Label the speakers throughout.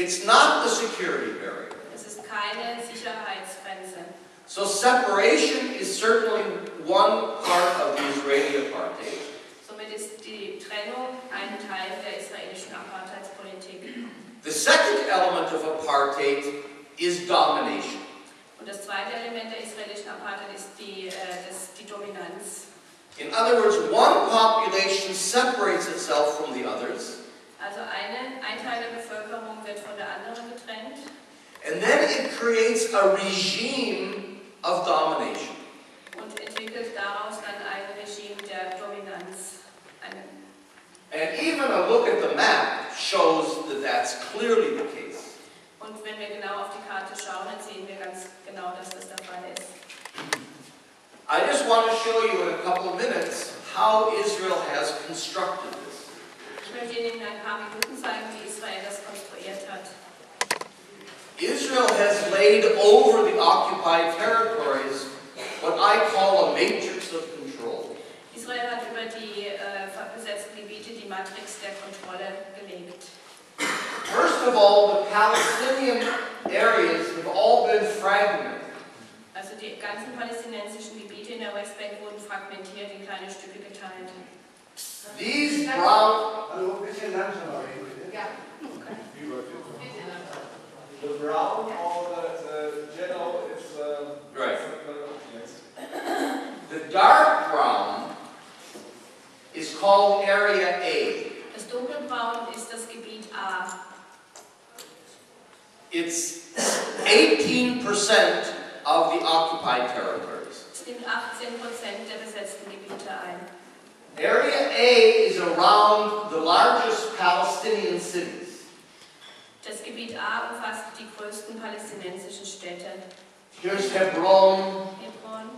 Speaker 1: It's not the security barrier.
Speaker 2: Es ist keine Sicherheitsgrenze.
Speaker 1: So separation is certainly one part of the Israeli apartheid.
Speaker 2: Somit ist die Trennung ein Teil der israelischen Apartheidspolitik.
Speaker 1: The second element of apartheid is domination.
Speaker 2: Und das zweite Element der israelischen Apartheid ist die Dominanz.
Speaker 1: In other words, one population separates itself from the others.
Speaker 2: Also ein Teil der Bevölkerung wird von der anderen getrennt.
Speaker 1: And then it creates a regime of domination.
Speaker 2: Und entwickelt daraus dann ein Regime der Dominanz.
Speaker 1: And even a look at the map shows that that's clearly the case.
Speaker 2: Und wenn wir genau auf die Karte schauen, dann sehen wir ganz genau, dass das der Fall ist.
Speaker 1: I just want to show you in a couple of minutes how Israel has constructed this.
Speaker 2: Ich möchte Ihnen in ein paar Minuten zeigen, wie Israel das konstruiert hat.
Speaker 1: Israel has laid over the occupied territories what I call a matrix of control.
Speaker 2: Israel hat über die besetzten Gebiete die Matrix der Kontrolle gelegt.
Speaker 1: First of all, the Palestinian areas have all been fragmented.
Speaker 2: Also die ganzen palästinensischen Gebiete in der Westbank wurden fragmentiert, in kleine Stücke geteilt.
Speaker 1: These brown...
Speaker 3: Also ein bisschen langsamer reden, bitte.
Speaker 2: Ja, okay.
Speaker 3: The brown or the yellow is...
Speaker 1: Right.
Speaker 3: Yes.
Speaker 1: The dark brown is called Area A.
Speaker 2: Das dunkelbraun ist das Gebiet A.
Speaker 1: It's 18% of the occupied territories.
Speaker 2: Es nimmt 18% der besetzten Gebiete ein.
Speaker 1: Area A is around the largest Palestinian cities.
Speaker 2: Das Gebiet A umfasst die größten palästinensischen Städte.
Speaker 1: Here's Hebron,
Speaker 2: Hebron,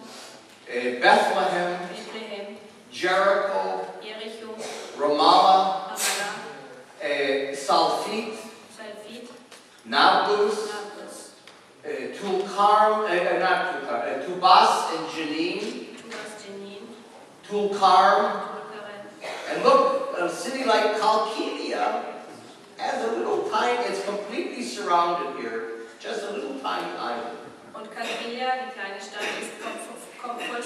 Speaker 1: Bethlehem,
Speaker 2: Bethlehem,
Speaker 1: Jericho,
Speaker 2: Jericho,
Speaker 1: Ramallah,
Speaker 2: Ramallah,
Speaker 1: Salfit,
Speaker 2: Salfit,
Speaker 1: Nablus,
Speaker 2: Nablus,
Speaker 1: Tubas and Jenin,
Speaker 2: Tubas, Jenin,
Speaker 1: Tulkarm,
Speaker 2: Tulkarem.
Speaker 1: and look, a city like Kalkilia has a little tiny, it's completely surrounded here, just a little tiny island.
Speaker 2: Und Kalkilia, die kleine Stadt, ist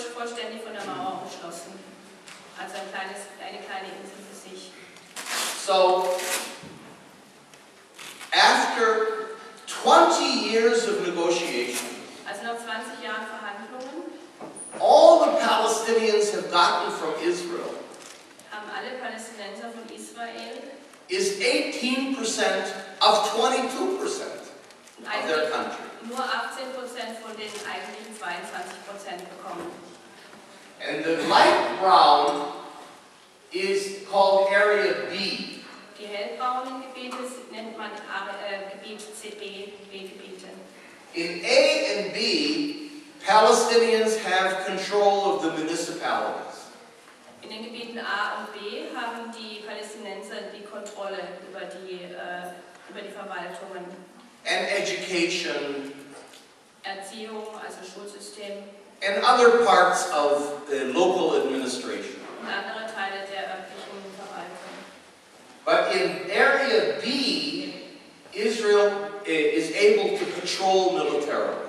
Speaker 2: vollständig von der Mauer umschlossen. Also eine kleine Insel für sich.
Speaker 1: So, after 20 years of negotiation,
Speaker 2: Also nach 20 Jahren Verhandlungen
Speaker 1: all the Palestinians have gotten from Israel
Speaker 2: haben alle Palästinenser von Israel
Speaker 1: is 18% of 22% of their country.
Speaker 2: nur 18% von den eigentlichen 22% bekommen.
Speaker 1: And the light brown is called Area B.
Speaker 2: Die hellbraunen Gebiete nennt man Gebiet CB, B-Gebiete.
Speaker 1: In A and B, Palestinians have control of the municipalities.
Speaker 2: In den Gebieten A und B haben die Palästinenser die Kontrolle über die Verwaltungen.
Speaker 1: And education,
Speaker 2: Erziehung, also Schulsystem
Speaker 1: and other parts of the local administration.
Speaker 2: und andere Teile der örtlichen Verwaltung.
Speaker 1: But in Area B, Israel is able to patrol militarily.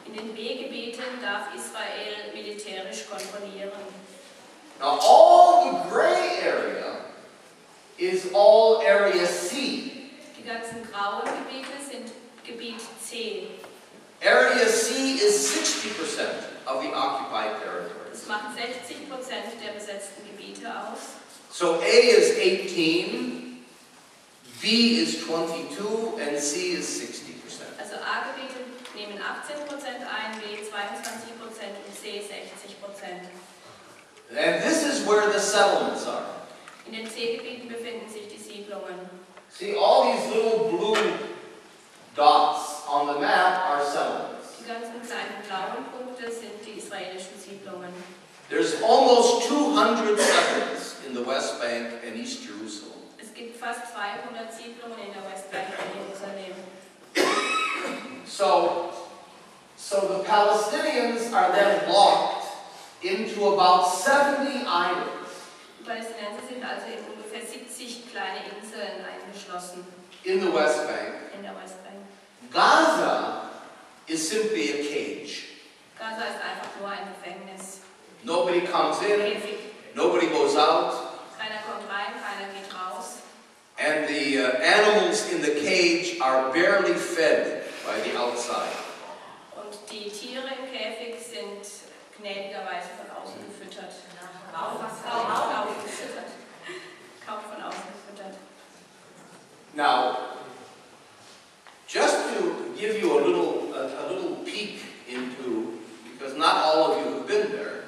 Speaker 2: In den B-Gebieten darf Israel militärisch kontrollieren.
Speaker 1: Now all the gray area is all Area C.
Speaker 2: Die ganzen grauen Gebiete sind Gebiet C.
Speaker 1: Area C is 60% of the occupied territories.
Speaker 2: Das macht 60% der besetzten Gebiete aus.
Speaker 1: So A is 18, B is 22, and C is 60%.
Speaker 2: Also A-Gebiete nehmen 18% ein, B 22% und C 60%.
Speaker 1: And this is where the settlements are.
Speaker 2: In den C-Gebieten befinden sich die Siedlungen.
Speaker 1: See, all these little blue dots on the map are settlements.
Speaker 2: Die ganzen kleinen blauen Punkte sind die israelischen Siedlungen.
Speaker 1: There's almost 200 settlements in the West Bank and East Jerusalem.
Speaker 2: Es gibt fast 200 Siedlungen in der Westbank und Jerusalem.
Speaker 1: So the Palestinians are then locked into about 70 islands
Speaker 2: Die Palästinenser sind also in ungefähr 70 kleine Inseln eingeschlossen
Speaker 1: in the West Bank.
Speaker 2: in
Speaker 1: is simply a cage.
Speaker 2: Gaza ist einfach nur ein Gefängnis.
Speaker 1: Nobody comes in,
Speaker 2: Käfig.
Speaker 1: nobody goes out,
Speaker 2: Keiner kommt rein, keiner geht raus.
Speaker 1: and the animals in the cage are barely fed by the outside.
Speaker 2: Und die Tiere im Käfig sind gnädigerweise von außen gefüttert. Kaum gefüttert. Kaum von außen gefüttert.
Speaker 1: Now, just to give you a little peek into, because not all of you have been there,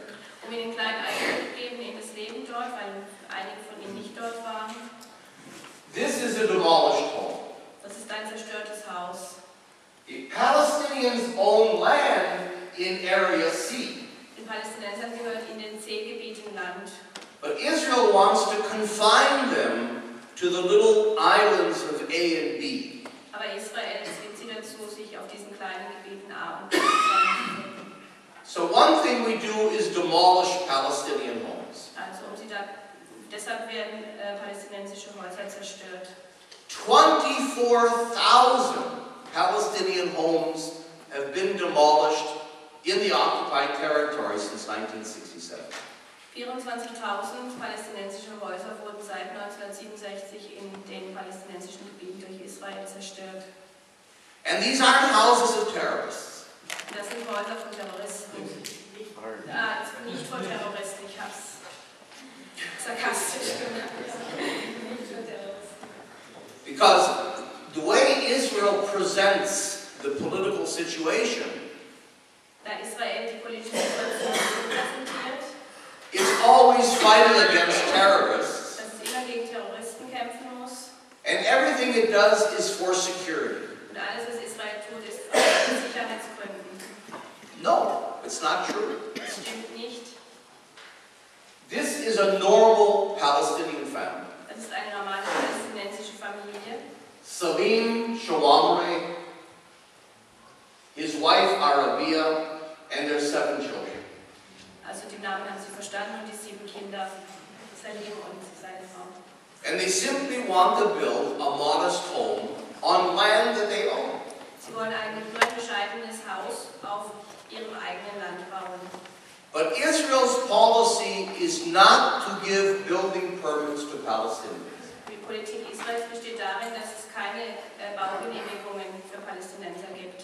Speaker 2: Um Ihnen einen kleinen Einblick zu geben in das Leben dort, weil einige von Ihnen nicht dort waren.
Speaker 1: this is a demolished home.
Speaker 2: Das ist ein zerstörtes Haus.
Speaker 1: The Palestinians own land in Area C,
Speaker 2: Den Palästinensern gehört in den C-Gebieten Land.
Speaker 1: but Israel wants to confine them to the little islands of A and B.
Speaker 2: Aber Israel zwingt sie dazu, sich auf diesen kleinen Gebieten A und B zu befinden.
Speaker 1: So one thing we do is demolish Palestinian homes.
Speaker 2: Also deshalb werden palästinensische Häuser zerstört.
Speaker 1: 24,000 Palestinian homes have been demolished in the occupied territory since 1967.
Speaker 2: 24.000 palästinensische Häuser wurden seit 1967 in den palästinensischen Gebieten durch Israel zerstört.
Speaker 1: And these aren't houses of terrorists.
Speaker 2: Und das sind Häuser von Terroristen. Nicht von Terroristen, ich hab's sarkastisch gemacht. Nicht von Terroristen.
Speaker 1: Because the way Israel presents the political situation,
Speaker 2: Da Israel die politische Situation präsentiert,
Speaker 1: it's always fighting against terrorists,
Speaker 2: dass es immer gegen Terroristen kämpfen muss.
Speaker 1: and everything it does is for security.
Speaker 2: Und alles, was Israel tut, ist aus Sicherheitsgründen.
Speaker 1: No, it's not true.
Speaker 2: Das stimmt nicht.
Speaker 1: This is a normal Palestinian family.
Speaker 2: Das ist eine normale palästinensische Familie.
Speaker 1: Salim Shawamre, his wife Arabia, and their 7 children.
Speaker 2: Also die Namen haben sie verstanden und die 7 Kinder, Salim und seine Frau.
Speaker 1: And they simply want to build a modest home on land that they own.
Speaker 2: Sie wollen ein nur bescheidenes Haus auf ihrem eigenen Land bauen.
Speaker 1: But Israel's policy is not to give building permits to Palestinians.
Speaker 2: Die Politik Israels besteht darin, dass es keine Baugenehmigungen für Palästinenser gibt.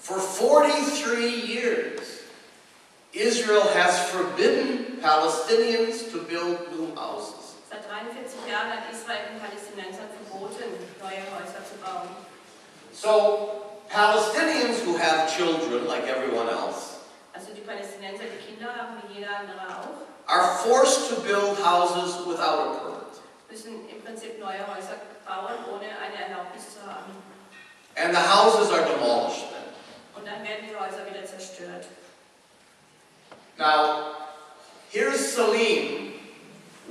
Speaker 1: For 43 years, Israel has forbidden Palestinians to build new houses.
Speaker 2: Seit 43 Jahren hat Israel den Palästinensern verboten, neue Häuser zu bauen.
Speaker 1: So, Palestinians who have children, like everyone else,
Speaker 2: Also die Palästinenser, die Kinder haben, wie jeder andere auch,
Speaker 1: are forced to build houses without a permit.
Speaker 2: müssen im Prinzip neue Häuser bauen, ohne eine Erlaubnis zu haben.
Speaker 1: And the houses are demolished then.
Speaker 2: Und dann werden die Häuser wieder zerstört.
Speaker 1: Now, here's Salim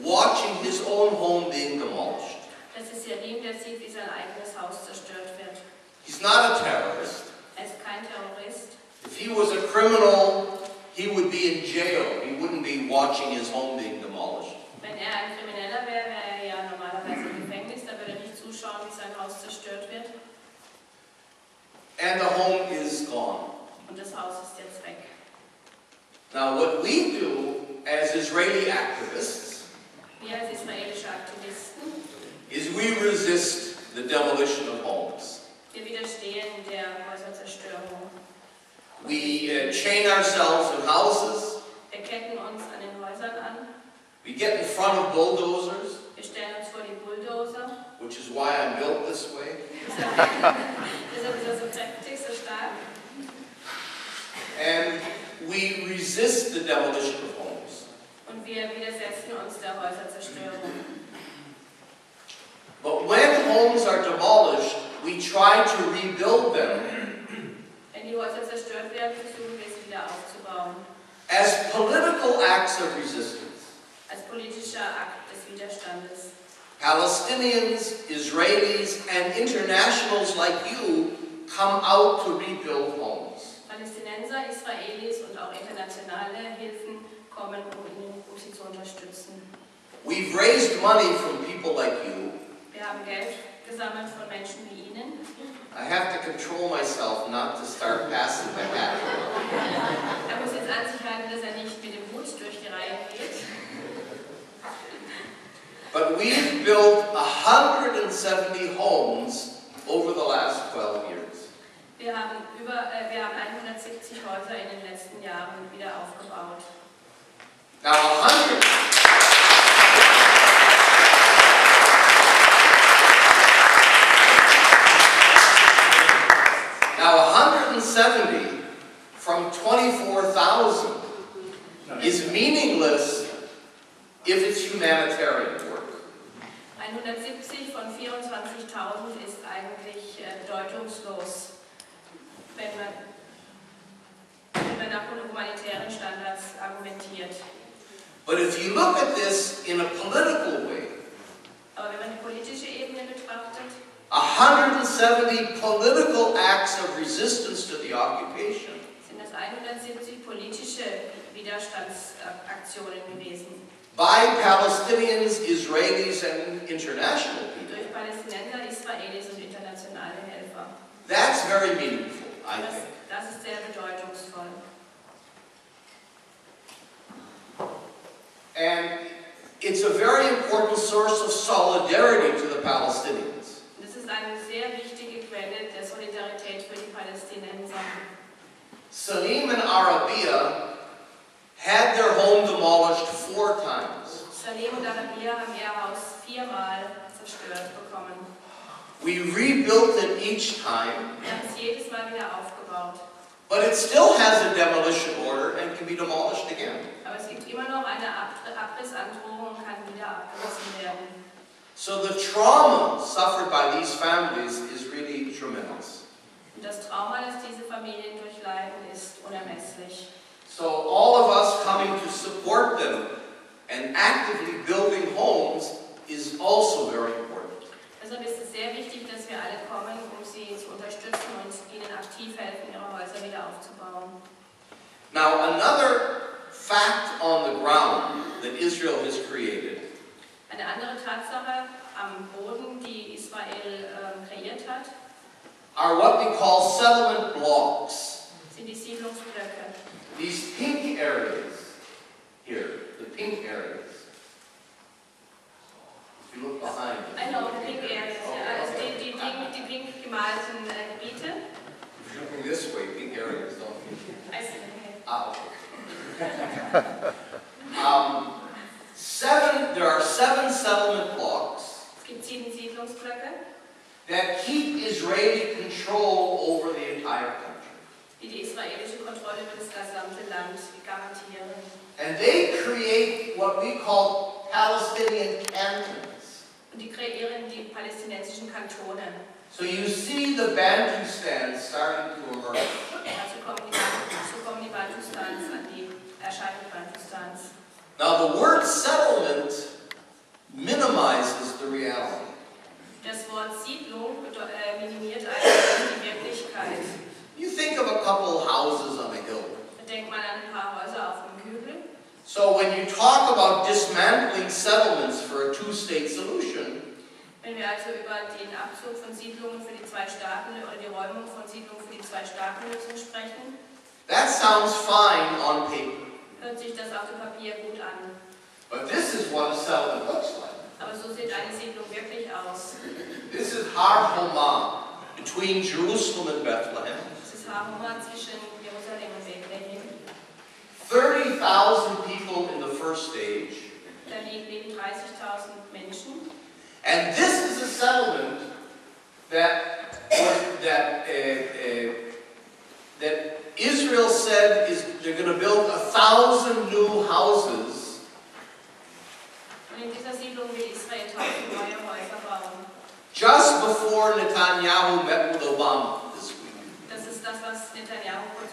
Speaker 1: watching his own home being demolished.
Speaker 2: Das ist Salim, der sieht, wie sein eigenes Haus zerstört wird.
Speaker 1: He's not a terrorist.
Speaker 2: Er ist kein Terrorist.
Speaker 1: If he was a criminal, he would be in jail. He wouldn't be watching his home being demolished.
Speaker 2: Wenn er ein Krimineller wäre, wäre er ja normalerweise im Gefängnis, da würde er nicht zuschauen, wie sein Haus zerstört wird.
Speaker 1: And the home is gone.
Speaker 2: Und das Haus ist jetzt weg.
Speaker 1: Now, what we do as Israeli activists
Speaker 2: Wir als israelische Aktivisten,
Speaker 1: is we resist the demolition of homes.
Speaker 2: wir widerstehen der Häuserzerstörung.
Speaker 1: We chain ourselves in houses.
Speaker 2: Wir ketten uns an den Häusern an.
Speaker 1: We get in front of bulldozers,
Speaker 2: Wir stellen uns vor die Bulldozer.
Speaker 1: which is why I'm built this way.
Speaker 2: Deshalb ist er so kräftig, so stark.
Speaker 1: And we resist the demolition of homes.
Speaker 2: Und wir widersetzen uns der Häuserzerstörung.
Speaker 1: But when homes are demolished, we try to rebuild them
Speaker 2: Wenn die Häuser zerstört werden, versuchen wir sie wieder aufzubauen.
Speaker 1: as political acts of resistance.
Speaker 2: Als politischer Akt des Widerstandes.
Speaker 1: Palestinians, Israelis, and internationals like you come out to rebuild homes.
Speaker 2: Palästinenser, Israelis und auch internationale Hilfen kommen, um sie zu unterstützen.
Speaker 1: We've raised money from people like you.
Speaker 2: Wir haben Geld gesammelt von Menschen wie Ihnen.
Speaker 1: I have to control myself not to start passing the hat.
Speaker 2: Er muss jetzt an sich halten, dass nicht mit dem Hut durch die Reihe geht.
Speaker 1: But we've built 170 homes over the last 12 years.
Speaker 2: Wir haben 170 Häuser in den letzten Jahren wieder aufgebaut.
Speaker 1: Now 170 from 24,000 is meaningless if it's humanitarian work.
Speaker 2: 170 von 24.000 ist eigentlich bedeutungslos, wenn man nach humanitären Standards argumentiert.
Speaker 1: But if you look at this in a political way,
Speaker 2: Aber wenn man die politische Ebene betrachtet,
Speaker 1: 170 political acts of resistance to the occupation
Speaker 2: sind das 170 politische Widerstandsaktionen gewesen.
Speaker 1: by Palestinians, Israelis, and international people.
Speaker 2: Durch Palästinenser, Israelis und internationale Helfer.
Speaker 1: That's very meaningful, I think.
Speaker 2: Das ist sehr bedeutungsvoll.
Speaker 1: And it's a very important source of solidarity to the Palestinians.
Speaker 2: Das ist eine sehr wichtige Quelle der Solidarität für die Palästinenser.
Speaker 1: Salim and Arabia had their home demolished 4 times.
Speaker 2: Salim und Arabia haben ihr Haus 4-mal zerstört bekommen.
Speaker 1: We rebuilt it each time,
Speaker 2: Wir haben es jedes Mal wieder aufgebaut.
Speaker 1: but it still has a demolition order and can be demolished again.
Speaker 2: Aber es gibt immer noch eine Abrissandrohung und kann wieder abgerissen werden.
Speaker 1: So the trauma suffered by these families is really tremendous.
Speaker 2: Und das Trauma, das diese Familien durchleiden, ist unermesslich.
Speaker 1: So all of us coming to support them and actively building homes is also very important.
Speaker 2: Deshalb ist es sehr wichtig, dass wir alle kommen, um sie zu unterstützen und ihnen aktiv helfen, ihre Häuser wieder aufzubauen.
Speaker 1: Now another fact on the ground that Israel has created
Speaker 2: Eine andere Tatsache am Boden, die Israel kreiert hat,
Speaker 1: are what we call settlement blocks.
Speaker 2: sind die Siedlungsblöcke.
Speaker 1: These pink areas here, the pink areas. If you look behind me.
Speaker 2: I know, the pink areas, ja, also die pink gemalten Gebiete.
Speaker 1: If you're looking this way, pink areas don't.
Speaker 2: I see, okay.
Speaker 1: There are 7 settlement blocks
Speaker 2: Es gibt 7 Siedlungsblöcke,
Speaker 1: that keep Israeli control over the entire country.
Speaker 2: die israelische Kontrolle über das gesamte Land garantieren.
Speaker 1: And they create what we call Palestinian cantons.
Speaker 2: Und die kreieren die palästinensischen Kantone.
Speaker 1: So you see the Bantustan starting to emerge.
Speaker 2: Dazu kommen die Bantustans an die Erscheinung Bantustans.
Speaker 1: Now the word settlement minimizes the reality.
Speaker 2: Das Wort Siedlung minimiert eigentlich die Wirklichkeit.
Speaker 1: You think of a couple houses on a hill.
Speaker 2: Denkt man an ein paar Häuser auf dem Hügel.
Speaker 1: So when you talk about dismantling settlements for a 2-state solution,
Speaker 2: Wenn wir also über den Abzug von Siedlungen für die 2 Staaten oder die Räumung von Siedlungen für die 2 Staatenlösung sprechen,
Speaker 1: that sounds fine on paper.
Speaker 2: hört sich das auf dem Papier gut an.
Speaker 1: But this is what a settlement looks like.
Speaker 2: Aber so sieht eine Siedlung wirklich aus.
Speaker 1: This is Har Homa, between Jerusalem and Bethlehem.
Speaker 2: Es ist Haruma zwischen Jerusalem und Bethlehem.
Speaker 1: 30,000 people in the first stage.
Speaker 2: Da leben 30.000 Menschen.
Speaker 1: And this is a settlement that Israel said they're going to build 1,000 new houses.
Speaker 2: Und in dieser Siedlung will Israel 1000 neue Häuser bauen.
Speaker 1: Just before Netanyahu met with Obama this week.
Speaker 2: Das ist das, was Netanyahu kurz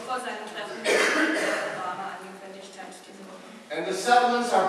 Speaker 2: vor seinem Treffen mit Obama angekündigt hat diese Woche.
Speaker 1: And the settlements are